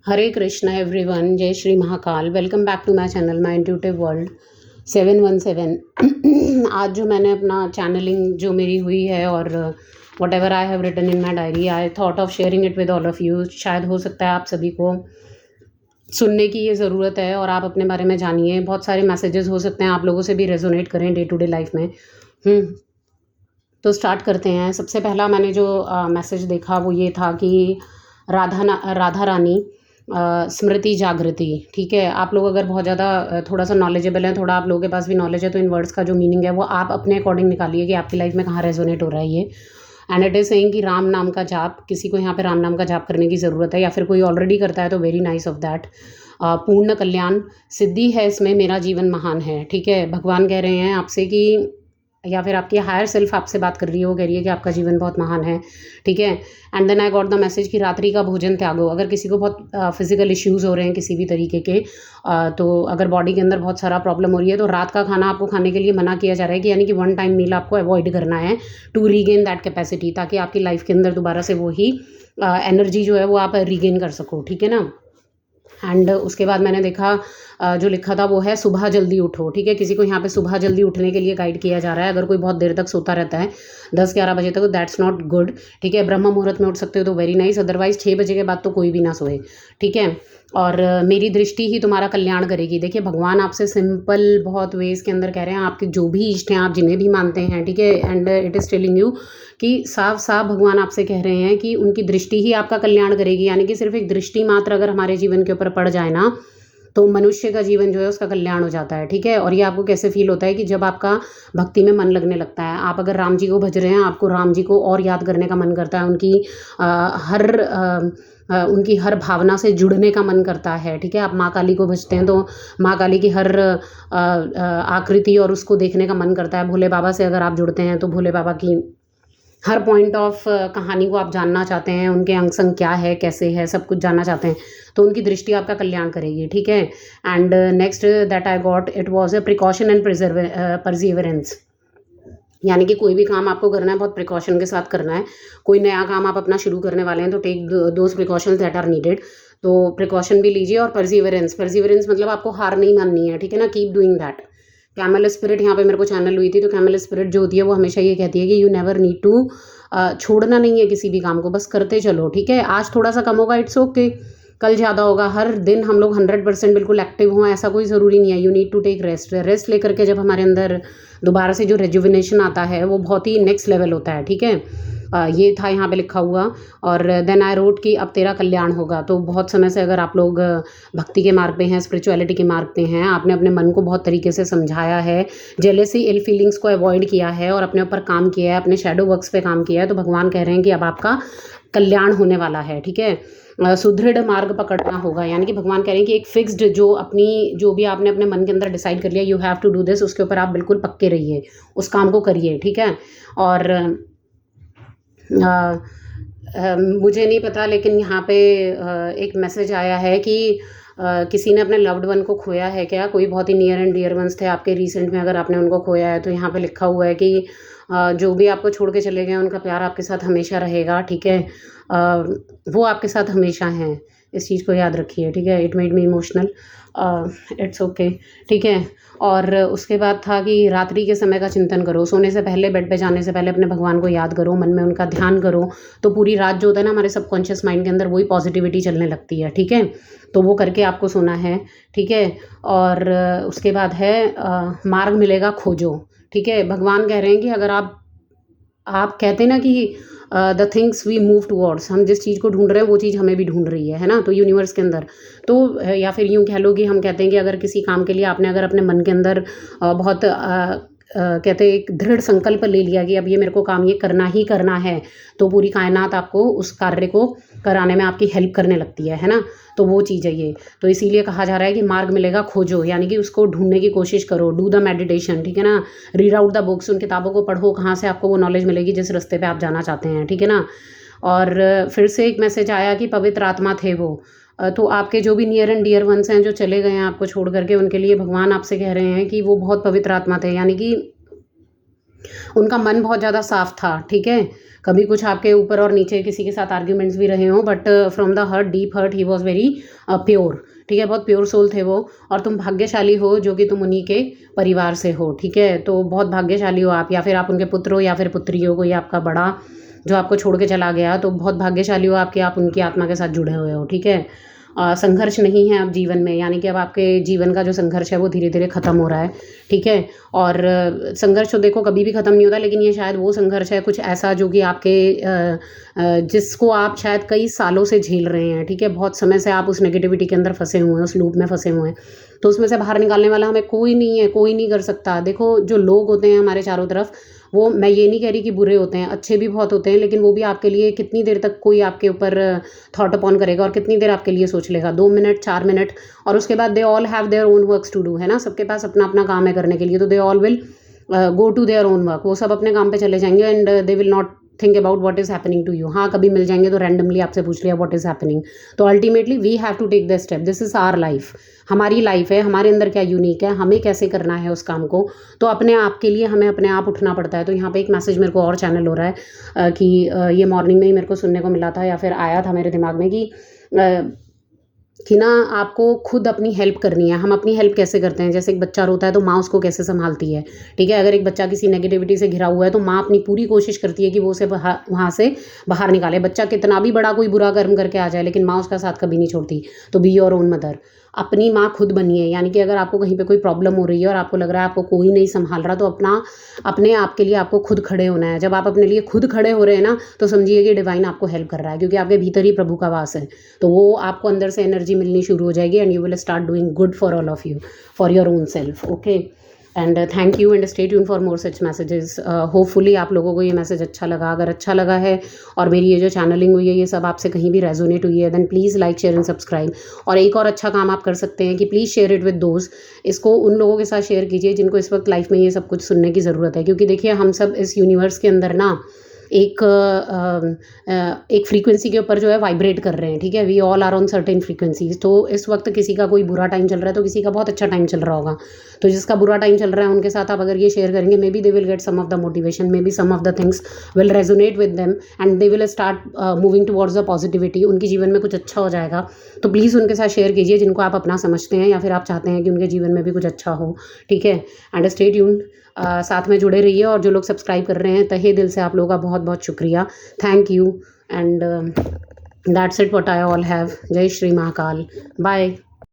हरे Krishna everyone, जय Shri Mahakal. Welcome back to my channel my intuitive world 717। आज जो मैंने अपना चैनलिंग जो मेरी हुई है और whatever I have written in my diary, I thought of sharing it with all of you. शायद हो सकता है आप सभी को सुनने की ये ज़रूरत है और आप अपने बारे में जानिए। बहुत सारे मैसेजेस हो सकते हैं आप लोगों से भी रेजोनेट करें डे टू डे लाइफ में। तो स्टार्ट करते हैं। सबसे पहला मैंने जो मैसेज देखा वो ये था कि राधा रानी स्मृति जागृति। ठीक है, आप लोग अगर बहुत ज़्यादा थोड़ा सा नॉलेजेबल हैं, थोड़ा आप लोगों के पास भी नॉलेज है, तो इन वर्ड्स का जो मीनिंग है वो आप अपने अकॉर्डिंग निकालिए कि आपकी लाइफ में कहाँ रेजोनेट हो रहा है ये। एंड इट इज़ सेइंग कि राम नाम का जाप, किसी को यहाँ पे राम नाम का जाप करने की ज़रूरत है या फिर कोई ऑलरेडी करता है तो वेरी नाइस ऑफ दैट। पूर्ण कल्याण सिद्धि है इसमें, मेरा जीवन महान है। ठीक है, भगवान कह रहे हैं आपसे कि, या फिर आपकी हायर सेल्फ आपसे बात कर रही है, वो कह रही है कि आपका जीवन बहुत महान है। ठीक है, and then I got the message कि रात्रि का भोजन त्यागो। अगर किसी को बहुत फिजिकल इश्यूज़ हो रहे हैं किसी भी तरीके के, तो अगर बॉडी के अंदर बहुत सारा प्रॉब्लम हो रही है तो रात का खाना आपको खाने के लिए मना किया जा रहा है कि यानी कि वन टाइम मील आपको अवॉइड करना है टू रीगेन दैट कैपेसिटी, ताकि आपकी लाइफ के अंदर दोबारा से वही एनर्जी जो है वो आप रीगेन कर सको। ठीक है ना। एंड उसके बाद मैंने देखा जो लिखा था वो है सुबह जल्दी उठो। ठीक है, किसी को यहाँ पे सुबह जल्दी उठने के लिए गाइड किया जा रहा है। अगर कोई बहुत देर तक सोता रहता है 10-11 बजे तक, तो दैट्स नॉट गुड। ठीक है, ब्रह्म मुहूर्त में उठ सकते हो तो वेरी नाइस, अदरवाइज 6 बजे के बाद तो कोई भी ना सोए। ठीक है, और मेरी दृष्टि ही तुम्हारा कल्याण करेगी। देखिए, भगवान आपसे सिंपल बहुत वेज के अंदर कह रहे हैं, आपके जो भी इष्ट हैं, आप जिन्हें भी मानते हैं। ठीक है, and it is telling you कि साफ साफ भगवान आपसे कह रहे हैं कि उनकी दृष्टि ही आपका कल्याण करेगी। यानी कि सिर्फ एक दृष्टि मात्र अगर हमारे जीवन के ऊपर पड़ जाए ना, तो मनुष्य का जीवन जो है उसका कल्याण हो जाता है। ठीक है, और ये आपको कैसे फील होता है कि जब आपका भक्ति में मन लगने लगता है, आप अगर राम जी को भज रहे हैं, आपको राम जी को और याद करने का मन करता है, उनकी हर भावना से जुड़ने का मन करता है। ठीक है, आप माँ काली को भजते हैं तो माँ काली की हर आकृति और उसको देखने का मन करता है। भोले बाबा से अगर आप जुड़ते हैं तो भोले बाबा की हर पॉइंट ऑफ कहानी को आप जानना चाहते हैं, उनके अंग संग क्या है, कैसे है, सब कुछ जानना चाहते हैं, तो उनकी दृष्टि आपका कल्याण करेगी। ठीक है, and next that I got, it was a precaution and perseverance. यानी कि कोई भी काम आपको करना है बहुत प्रिकॉशन के साथ करना है। कोई नया काम आप अपना शुरू करने वाले हैं तो take those precautions that are needed. तो प्रिकॉशन भी लीजिए। और परसिवरेंस मतलब आपको हार नहीं माननी है। ठीक है ना, keep doing that. Camel spirit यहाँ पे मेरे को चैनल हुई थी, तो कैमल स्पिरिट जो होती है वो हमेशा ये कहती है कि यू नेवर नीड टू, छोड़ना नहीं है किसी भी काम को, बस करते चलो। ठीक है, आज थोड़ा सा कम होगा, इट्स ओके, कल ज़्यादा होगा। हर दिन हम लोग 100% बिल्कुल एक्टिव हों ऐसा कोई ज़रूरी नहीं है। You need to take rest लेकर के जब हमारे अंदर दोबारा से जो रेजुविनेशन आता है वो बहुत ही नेक्स्ट लेवल होता है। ठीक है, ये था यहाँ पे लिखा हुआ। और देन आई रोट कि अब तेरा कल्याण होगा। तो बहुत समय से अगर आप लोग भक्ति के मार्ग पे हैं, स्पिरिचुअलिटी के मार्ग पे हैं, आपने अपने मन को बहुत तरीके से समझाया है, जेलेसी इल फीलिंग्स को अवॉइड किया है और अपने ऊपर काम किया है, अपने शेडो वर्क्स पे काम किया है, तो भगवान कह रहे हैं कि अब आपका कल्याण होने वाला है। ठीक है, सुदृढ़ मार्ग पकड़ना होगा। यानी कि भगवान कह रहे हैं कि एक फिक्स्ड जो भी आपने अपने मन के अंदर डिसाइड कर लिया, you have to do this, उसके ऊपर आप बिल्कुल पक्के रहिए, उस काम को करिए। ठीक है, और मुझे नहीं पता, लेकिन यहाँ पे एक मैसेज आया है कि किसी ने अपने लव्ड वन को खोया है क्या। कोई बहुत ही नियर एंड डियर वंस थे आपके रिसेंट में, अगर आपने उनको खोया है तो यहाँ पे लिखा हुआ है कि जो भी आपको छोड़ के चले गए उनका प्यार आपके साथ हमेशा रहेगा। ठीक है, वो आपके साथ हमेशा हैं, इस चीज़ को याद रखिए। ठीक है, it made me emotional, it's okay. ठीक है, और उसके बाद था कि रात्रि के समय का चिंतन करो। सोने से पहले, बेड पे जाने से पहले अपने भगवान को याद करो, मन में उनका ध्यान करो, तो पूरी रात जो होता है ना हमारे सबकॉन्शियस माइंड के अंदर वही पॉजिटिविटी चलने लगती है। ठीक है, तो वो करके आपको सोना है। ठीक है, और उसके बाद है मार्ग मिलेगा खोजो। ठीक है, भगवान कह रहे हैं कि अगर आप कहते हैं ना कि the things we move towards, हम जिस चीज़ को ढूंढ रहे हैं वो चीज़ हमें भी ढूंढ रही है ना, तो यूनिवर्स के अंदर। तो या फिर यूँ कह लो कि हम कहते हैं कि अगर किसी काम के लिए आपने अगर अपने मन के अंदर बहुत कहते हैं एक दृढ़ संकल्प ले लिया कि अब ये मेरे को काम ये करना ही करना है, तो पूरी कायनात आपको उस कार्य को कराने में आपकी हेल्प करने लगती है ना। तो वो चीज़ है ये। तो इसीलिए कहा जा रहा है कि मार्ग मिलेगा खोजो, यानी कि उसको ढूंढने की कोशिश करो। Do the meditation. ठीक है ना, रीड आउट द बुक्स, उन किताबों को पढ़ो, कहाँ से आपको वो नॉलेज मिलेगी जिस रास्ते पे आप जाना चाहते हैं। ठीक है ना। और फिर से एक मैसेज आया कि पवित्र आत्मा थे वो। तो आपके जो भी नियर एंड डियर वंस हैं जो चले गए हैं आपको छोड़ करके, उनके लिए भगवान आपसे कह रहे हैं कि वो बहुत पवित्र आत्मा थे, यानी कि उनका मन बहुत ज़्यादा साफ था। ठीक है, कभी कुछ आपके ऊपर और नीचे किसी के साथ आर्ग्यूमेंट्स भी रहे हों, but from the heart, deep heart, he was very pure, ठीक है, बहुत प्योर सोल थे वो। और तुम भाग्यशाली हो जो कि तुम उन्हीं के परिवार से हो, ठीक है, तो बहुत भाग्यशाली हो आप, या फिर आप उनके पुत्र हो या फिर पुत्री हो, कोई आपका बड़ा जो आपको छोड़ के चला गया, तो बहुत भाग्यशाली हो आप कि आप उनकी आत्मा के साथ जुड़े हुए हो, ठीक है। संघर्ष नहीं है अब जीवन में, यानी कि अब आपके जीवन का जो संघर्ष है वो धीरे धीरे ख़त्म हो रहा है, ठीक है। और संघर्ष तो देखो कभी भी ख़त्म नहीं होता, लेकिन ये शायद वो संघर्ष है कुछ ऐसा जो कि आपके जिसको आप शायद कई सालों से झेल रहे हैं, ठीक है, बहुत समय से आप उस नेगेटिविटी के अंदर फंसे हुए हैं, उस लूप में फंसे हुए हैं, तो उसमें से बाहर निकालने वाला हमें कोई नहीं है, कोई नहीं कर सकता। देखो जो लोग होते हैं हमारे चारों तरफ, वो, मैं ये नहीं कह रही कि बुरे होते हैं, अच्छे भी बहुत होते हैं, लेकिन वो भी आपके लिए कितनी देर तक कोई आपके ऊपर थॉट अपॉन करेगा और कितनी देर आपके लिए सोच लेगा, 2 मिनट, 4 मिनट, और उसके बाद they all have their own works to do, है ना, सबके पास अपना अपना काम है करने के लिए, तो they all will go to their own work, वो सब अपने काम पे चले जाएंगे, and they will not think about what is happening to you. हाँ, कभी मिल जाएंगे तो रैंडमली आपसे पूछ लिया व्हाट इज़ हैपनिंग, तो ultimately we have to take the step, this is our life, हमारी लाइफ है, हमारे अंदर क्या यूनिक है, हमें कैसे करना है उस काम को, तो अपने आप के लिए हमें अपने आप उठना पड़ता है। तो यहाँ पे एक मैसेज मेरे को और चैनल हो रहा है कि ये मॉर्निंग में ही मेरे को सुनने को मिला था, या फिर आया था मेरे दिमाग में कि ना आपको खुद अपनी हेल्प करनी है। हम अपनी हेल्प कैसे करते हैं, जैसे एक बच्चा रोता है तो माँ उसको कैसे संभालती है, ठीक है। अगर एक बच्चा किसी नेगेटिविटी से घिरा हुआ है तो माँ अपनी पूरी कोशिश करती है कि वो उसे वहाँ से बाहर निकाले। बच्चा कितना भी बड़ा कोई बुरा कर्म करके आ जाए, लेकिन माँ उसका साथ कभी नहीं छोड़ती। तो बी योर ओन मदर, अपनी माँ खुद बनिए, यानी कि अगर आपको कहीं पे कोई प्रॉब्लम हो रही है और आपको लग रहा है आपको कोई नहीं संभाल रहा, तो अपने आप के लिए आपको खुद खड़े होना है। जब आप अपने लिए खुद खड़े हो रहे हैं ना, तो समझिए कि डिवाइन आपको हेल्प कर रहा है, क्योंकि आपके भीतर ही प्रभु का वास है। तो वो आपको अंदर से एनर्जी मिलनी शुरू हो जाएगी, and you will start doing good for all of you, for your own self, okay. And thank you and stay tune for more such messages. Hopefully आप लोगों को ये मैसेज अच्छा लगा। अगर अच्छा लगा है और मेरी ये जो चैनलिंग हुई है ये सब आपसे कहीं भी रेजोनेट हुई है, then please like, share and subscribe. और एक और अच्छा काम आप कर सकते हैं कि please share it with those, इसको उन लोगों के साथ शेयर कीजिए जिनको इस वक्त लाइफ में ये सब कुछ सुनने की ज़रूरत है। क्योंकि देखिए हम सब इस यूनिवर्स के अंदर ना एक फ्रीक्वेंसी के ऊपर जो है वाइब्रेट कर रहे हैं, ठीक है। We all are on certain frequencies. तो इस वक्त किसी का कोई बुरा टाइम चल रहा है तो किसी का बहुत अच्छा टाइम चल रहा होगा, तो जिसका बुरा टाइम चल रहा है उनके साथ आप अगर ये शेयर करेंगे, maybe they will get some of the motivation, maybe some of the things will resonate with them and they will start moving towards the positivity. उनके जीवन में कुछ अच्छा हो जाएगा। तो प्लीज़ उनके साथ शेयर कीजिए जिनको आप अपना समझते हैं या फिर आप चाहते हैं कि उनके जीवन में भी कुछ अच्छा हो, ठीक है। एंड स्टे ट्यून्ड, साथ में जुड़े रहिए। और जो लोग सब्सक्राइब कर रहे हैं, तहे दिल से आप लोगों का बहुत बहुत शुक्रिया, thank you. And that's it what I all have. जय श्री महाकाल, बाय।